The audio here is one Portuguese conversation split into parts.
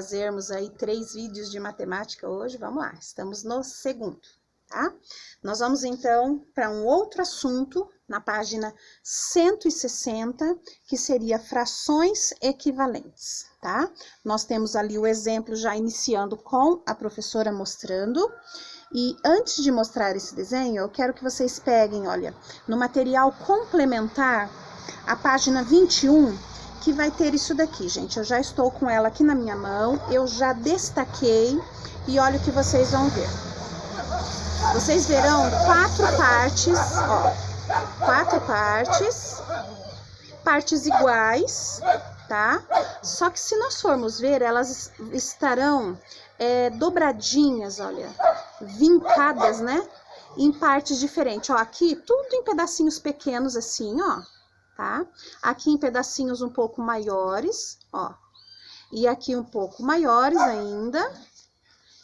Fazermos aí 3 vídeos de matemática hoje, vamos lá, estamos no segundo, tá? Nós vamos então para um outro assunto na página 160, que seria frações equivalentes, tá? Nós temos ali o exemplo já iniciando com a professora mostrando. E antes de mostrar esse desenho, eu quero que vocês peguem, olha, no material complementar, a página 21, que vai ter isso daqui, gente. Eu já estou com ela aqui na minha mão, eu já destaquei e olha o que vocês vão ver. Vocês verão 4 partes, ó, 4 partes iguais, tá? Só que se nós formos ver, elas estarão dobradinhas, olha, vincadas, né? Em partes diferentes, ó, aqui tudo em pedacinhos pequenos assim, ó. Tá? Aqui em pedacinhos um pouco maiores, ó, e aqui um pouco maiores ainda,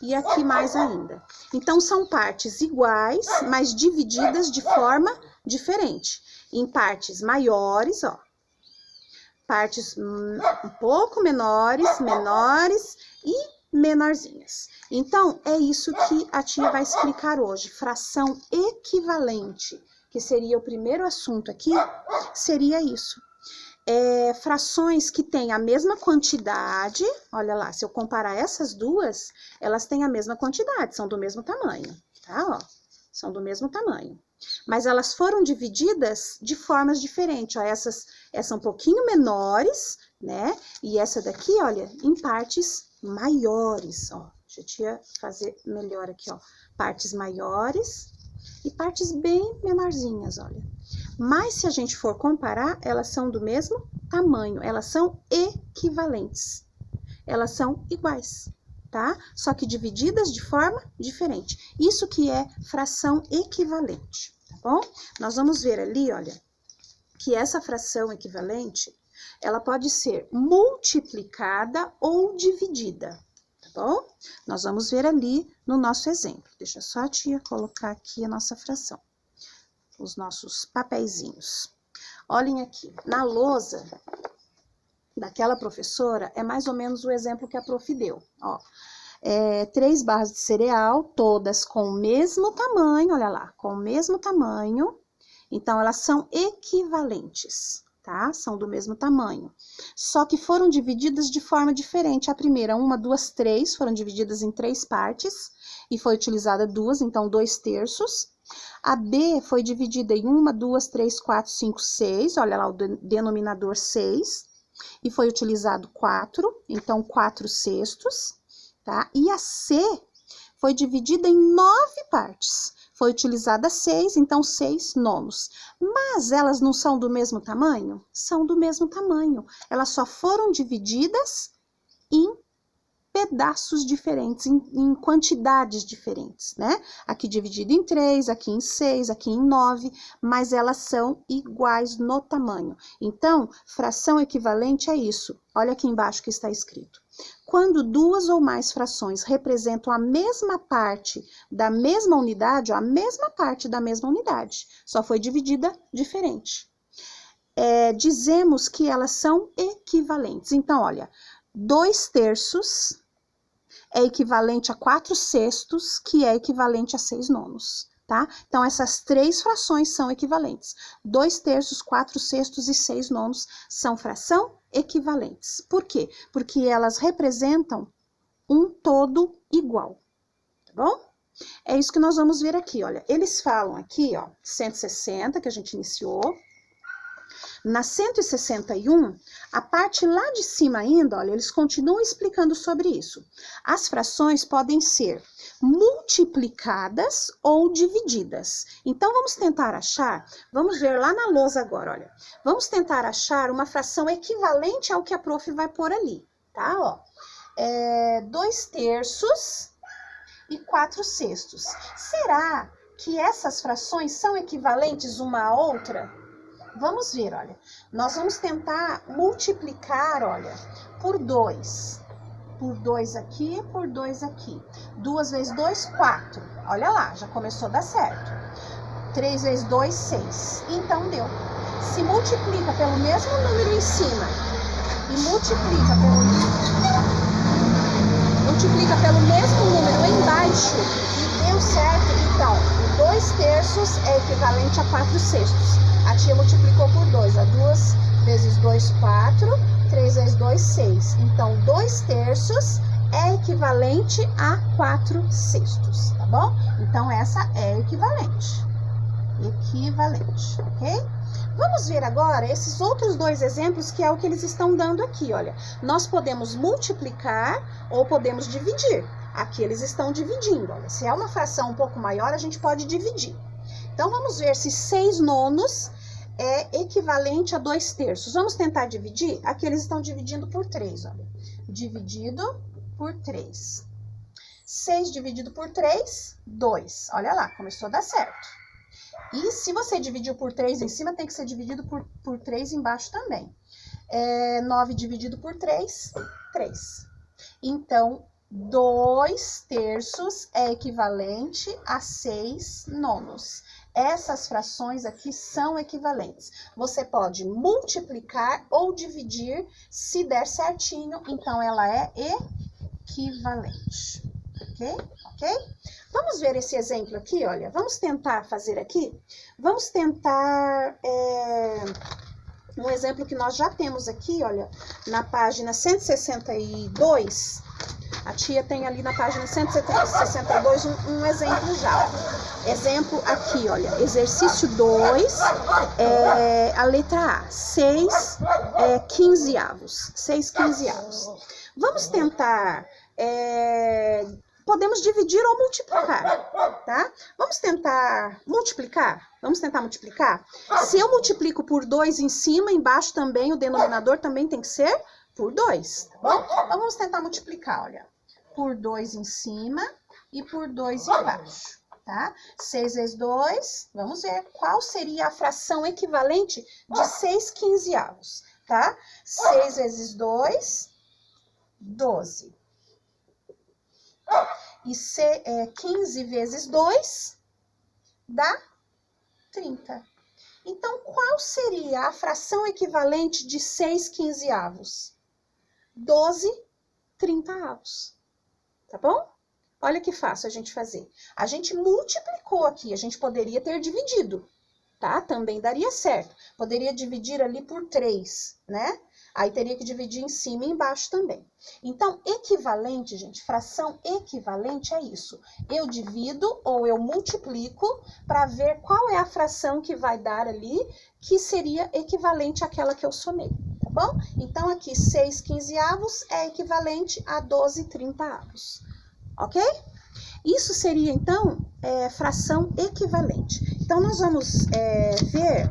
e aqui mais ainda. Então, são partes iguais, mas divididas de forma diferente. Em partes maiores, ó, partes um pouco menores e menorzinhas. Então, é isso que a tia vai explicar hoje, fração equivalente. Que seria o primeiro assunto aqui, seria isso. Frações que têm a mesma quantidade, olha lá, se eu comparar essas duas, elas têm a mesma quantidade, são do mesmo tamanho, tá? Ó, são do mesmo tamanho. Mas elas foram divididas de formas diferentes, ó, essa um pouquinho menores, né? E essa daqui, olha, em partes maiores, ó. Deixa eu fazer melhor aqui, ó. Partes maiores e partes bem menorzinhas, olha. Mas se a gente for comparar, elas são do mesmo tamanho, elas são equivalentes. Elas são iguais, tá? Só que divididas de forma diferente. Isso que é fração equivalente, tá bom? Nós vamos ver ali, olha, que essa fração equivalente, ela pode ser multiplicada ou dividida. Bom, nós vamos ver ali no nosso exemplo. Deixa só a tia colocar aqui a nossa fração, os nossos papeizinhos. Olhem aqui, na lousa daquela professora, é mais ou menos o exemplo que a prof deu, ó. 3 barras de cereal, todas com o mesmo tamanho, olha lá, com o mesmo tamanho. Então, elas são equivalentes. Tá? São do mesmo tamanho. Só que foram divididas de forma diferente. A primeira, 1, 2, 3, foram divididas em 3 partes e foi utilizada 2, então 2/3. A B foi dividida em 1, 2, 3, 4, 5, 6, olha lá o denominador 6, e foi utilizado 4, então 4/6, tá? E a C foi dividida em 9 partes. Foi utilizada 6, então 6/9. Mas elas não são do mesmo tamanho? São do mesmo tamanho. Elas só foram divididas em pedaços diferentes, em quantidades diferentes, né? Aqui dividido em 3, aqui em 6, aqui em 9, mas elas são iguais no tamanho. Então, fração equivalente é isso. Olha aqui embaixo que está escrito. Quando 2 ou mais frações representam a mesma parte da mesma unidade, ó, a mesma parte da mesma unidade, só foi dividida diferente. Dizemos que elas são equivalentes. Então, olha, 2/3 é equivalente a 4/6, que é equivalente a 6/9, tá? Então, essas 3 frações são equivalentes. 2/3, 4/6 e 6/9 são fração equivalentes. Por quê? Porque elas representam um todo igual, tá bom? É isso que nós vamos ver aqui, olha. Eles falam aqui, ó, 160, que a gente iniciou. Na 161, a parte lá de cima ainda, olha, eles continuam explicando sobre isso. As frações podem ser multiplicadas ou divididas. Então, vamos tentar achar, vamos ver lá na lousa agora, olha. Vamos tentar achar uma fração equivalente ao que a prof vai pôr ali, tá? Ó, 2/3 e 4/6. Será que essas frações são equivalentes uma à outra? Vamos ver, olha. Nós vamos tentar multiplicar, olha, por 2. Por 2 aqui, por 2 aqui. 2 vezes 2, 4. Olha lá, já começou a dar certo. 3 vezes 2, 6. Então, deu. Se multiplica pelo mesmo número em cima e multiplica pelo multiplica pelo mesmo número embaixo e deu certo, então, o 2/3 é equivalente a 4/6. A tia multiplicou por 2, ó, 2 vezes 2, 4, 3 vezes 2, 6. Então, 2/3 é equivalente a 4/6, tá bom? Então, essa é equivalente. Equivalente, ok? Vamos ver agora esses outros dois exemplos, que é o que eles estão dando aqui, olha. Nós podemos multiplicar ou podemos dividir. Aqui eles estão dividindo, olha. Se é uma fração um pouco maior, a gente pode dividir. Então, vamos ver se 6/9 é equivalente a 2/3. Vamos tentar dividir? Aqui eles estão dividindo por 3, olha. Dividido por 3. 6 dividido por 3, 2. Olha lá, começou a dar certo. E se você dividiu por 3 em cima, tem que ser dividido por 3 embaixo também. 9 dividido por 3, 3. Então, 2/3 é equivalente a 6/9. Essas frações aqui são equivalentes. Você pode multiplicar ou dividir se der certinho, então ela é equivalente. Ok? Vamos ver esse exemplo aqui, olha. Vamos tentar fazer aqui. Vamos tentar um exemplo que nós já temos aqui, olha, na página 162. A tia tem ali na página 162 um exemplo já. Exemplo aqui, olha, exercício 2, a letra A, 6 quinzeavos. 6 quinzeavos. Vamos tentar... podemos dividir ou multiplicar, tá? Vamos tentar multiplicar? Vamos tentar multiplicar? Se eu multiplico por 2 em cima, embaixo também, o denominador também tem que ser por 2, tá bom? Então, vamos tentar multiplicar, olha. Por 2 em cima e por 2 embaixo, tá? 6 vezes 2, vamos ver qual seria a fração equivalente de 6 quinzeavos, tá? 6 vezes 2, 12. E 15 vezes 2 dá 30. Então, qual seria a fração equivalente de 6 quinzeavos? 12 trintaavos. Tá bom? Olha que fácil a gente fazer. A gente multiplicou aqui, a gente poderia ter dividido, tá? Também daria certo. Poderia dividir ali por 3, né? Aí teria que dividir em cima e embaixo também. Então, equivalente, gente, fração equivalente é isso. Eu divido ou eu multiplico para ver qual é a fração que vai dar ali, que seria equivalente àquela que eu somei, tá bom? Então, aqui, 6 quinzeavos é equivalente a 12 trintaavos, ok? Isso seria, então, fração equivalente. Então, nós vamos ver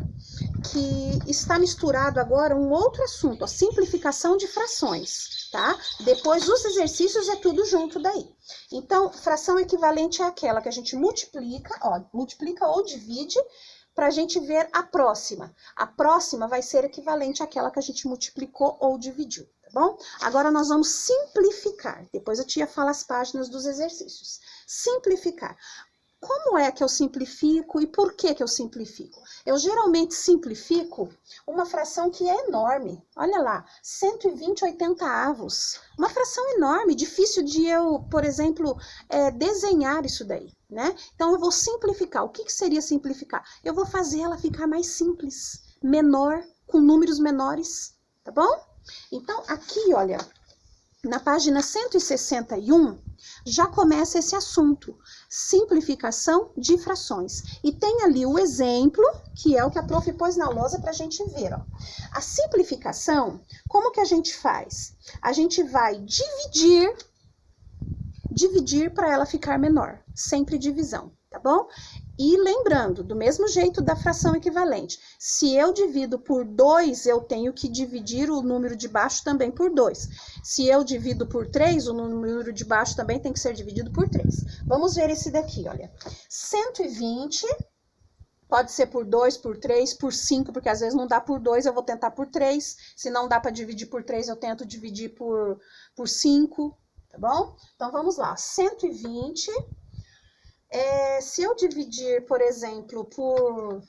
que está misturado agora um outro assunto, a simplificação de frações, tá? Depois, os exercícios é tudo junto daí. Então, fração equivalente é aquela que a gente multiplica, ó, multiplica ou divide, para a gente ver a próxima. A próxima vai ser equivalente àquela que a gente multiplicou ou dividiu, tá bom? Agora, nós vamos simplificar. Depois a tia fala as páginas dos exercícios. Simplificar. Como é que eu simplifico e por que eu simplifico? Eu geralmente simplifico uma fração que é enorme. Olha lá, 120 oitentaavos. Uma fração enorme, difícil de eu, por exemplo, desenhar isso daí, né? Então, eu vou simplificar. O que seria simplificar? Eu vou fazer ela ficar mais simples, menor, com números menores, tá bom? Então, aqui, olha, na página 161, já começa esse assunto, simplificação de frações. E tem ali o exemplo, que é o que a prof pôs na lousa para a gente ver, ó. A simplificação, como que a gente faz? A gente vai dividir para ela ficar menor, sempre divisão, tá bom? E lembrando, do mesmo jeito da fração equivalente, se eu divido por 2, eu tenho que dividir o número de baixo também por 2. Se eu divido por 3, o número de baixo também tem que ser dividido por 3. Vamos ver esse daqui, olha. 120 pode ser por 2, por 3, por 5, porque às vezes não dá por 2, eu vou tentar por 3. Se não dá para dividir por 3, eu tento dividir por 5, tá bom? Então, vamos lá. 120... se eu dividir, por exemplo, por